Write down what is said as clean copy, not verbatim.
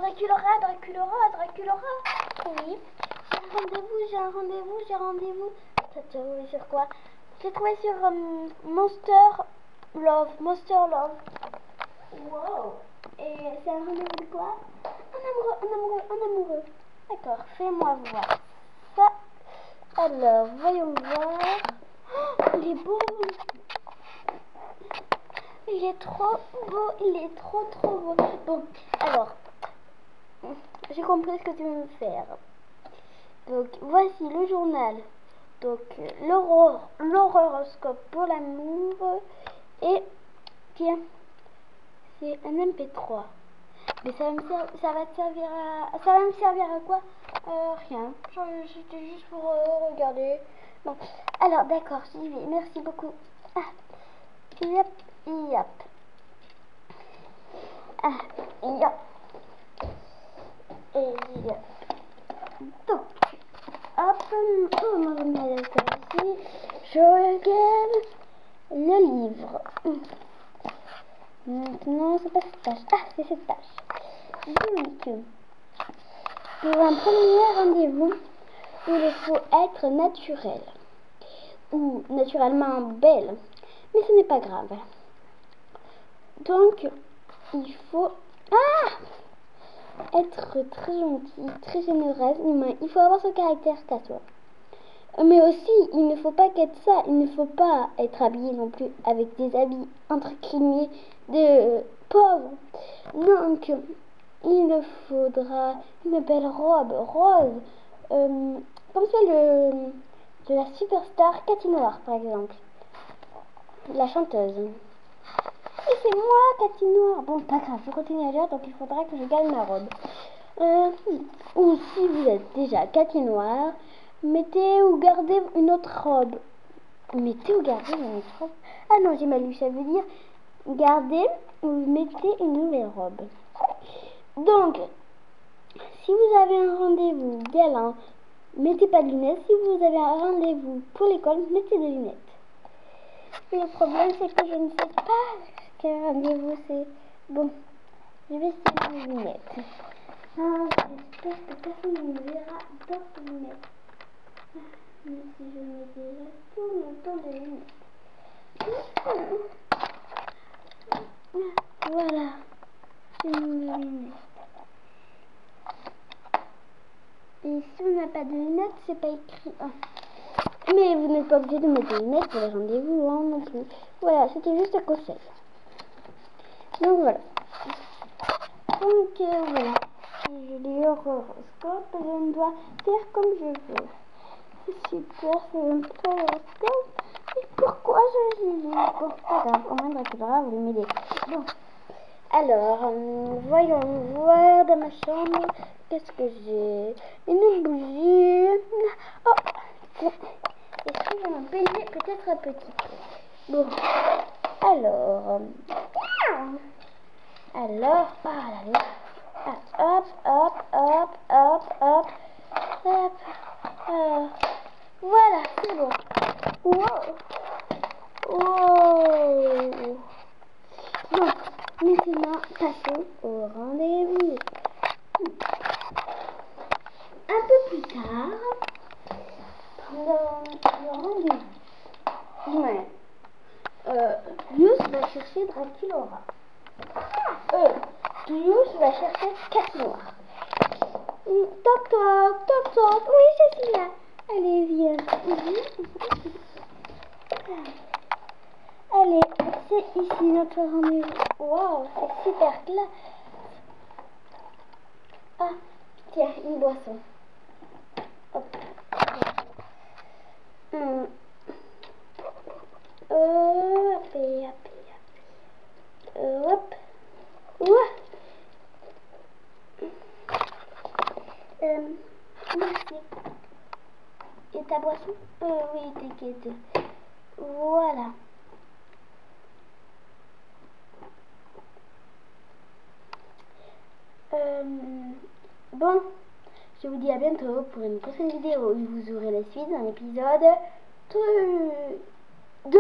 Draculaura, Draculaura, Draculaura. Oui. J'ai un rendez-vous. Ça te trouvé sur quoi? J'ai trouvé sur Monster Love. Wow. Et c'est un rendez-vous de quoi? Un amoureux. D'accord, fais-moi voir ça. Alors, voyons voir. Oh, il est beau. Il est trop beau. Il est trop beau. Bon, alors, j'ai compris ce que tu veux me faire. Donc, voici le journal. Donc, l'horoscope pour l'amour. Et, tiens, c'est un MP3. Mais ça va me servir à quoi? Rien. C'était juste pour regarder. Bon, alors d'accord, j'y vais. Merci beaucoup. Ah, yap. Ah, yap. Et yap. Donc, hop, on va remettre ça ici. Je regarde le livre. Maintenant, c'est pas cette page. Ah, c'est cette page. Donc, pour un premier rendez-vous, il faut être naturel ou naturellement belle, mais ce n'est pas grave. Donc, il faut être très gentille, très généreuse, mais il faut avoir ce caractère qu'à toi. Mais aussi, il ne faut pas qu'être ça, il ne faut pas être habillé non plus avec des habits entrecroqués de pauvres. Donc, il faudra une belle robe rose, comme celle de la superstar Cathy Noir, par exemple, la chanteuse. Et c'est moi, Cathy Noir. Bon, pas grave, je continue à lire, donc il faudra que je gagne ma robe. Ou si vous êtes déjà Cathy Noir, mettez ou gardez une autre robe. Mettez ou gardez une autre robe. Ah non, j'ai mal lu, ça veut dire gardez ou mettez une nouvelle robe. Donc, si vous avez un rendez-vous galant, mettez pas de lunettes. Si vous avez un rendez-vous pour l'école, mettez des lunettes. Et le problème, c'est que je ne sais pas quel rendez-vous c'est. Bon, je vais essayer les lunettes. J'espère que personne ne me verra dans ces lunettes. Mais si je mets déjà tout mon temps de lunettes. Voilà, je mets mes lunettes. Et si on n'a pas de lunettes, c'est pas écrit. Mais vous n'êtes pas obligé de mettre des lunettes pour les rendez-vous non plus. Voilà, c'était juste un conseil. Donc voilà. Donc voilà. Si je lis l'horoscope, je ne dois faire comme je veux. C'est super, c'est un très horoscope. Et pourquoi je lis? Bon, pas grave, au moins Draculaura, vous m'aider. Bon. Alors, voyons voir dans ma chambre. Qu'est-ce que j'ai? Une bougie. Oh, est-ce que je vais m'en payer peut-être un petit peu? Bon, alors, oh là là. Ah, hop. Voilà, c'est bon. Wow. Bon, maintenant, passons au rendez-vous. Un peu plus tard, dans le rendez-vous, Dius va chercher Draculaura. Dius va chercher Cathy Noir. Toc. Oui, je suis là. Allez, viens. Allez, c'est ici notre rendez-vous. Waouh, c'est super classe. Ah, tiens, une boisson. Hop. Hop. Merci. Et ta boisson? Oui, t'inquiète. Voilà. Bon, je vous dis à bientôt pour une prochaine vidéo où vous aurez la suite d'un épisode 2.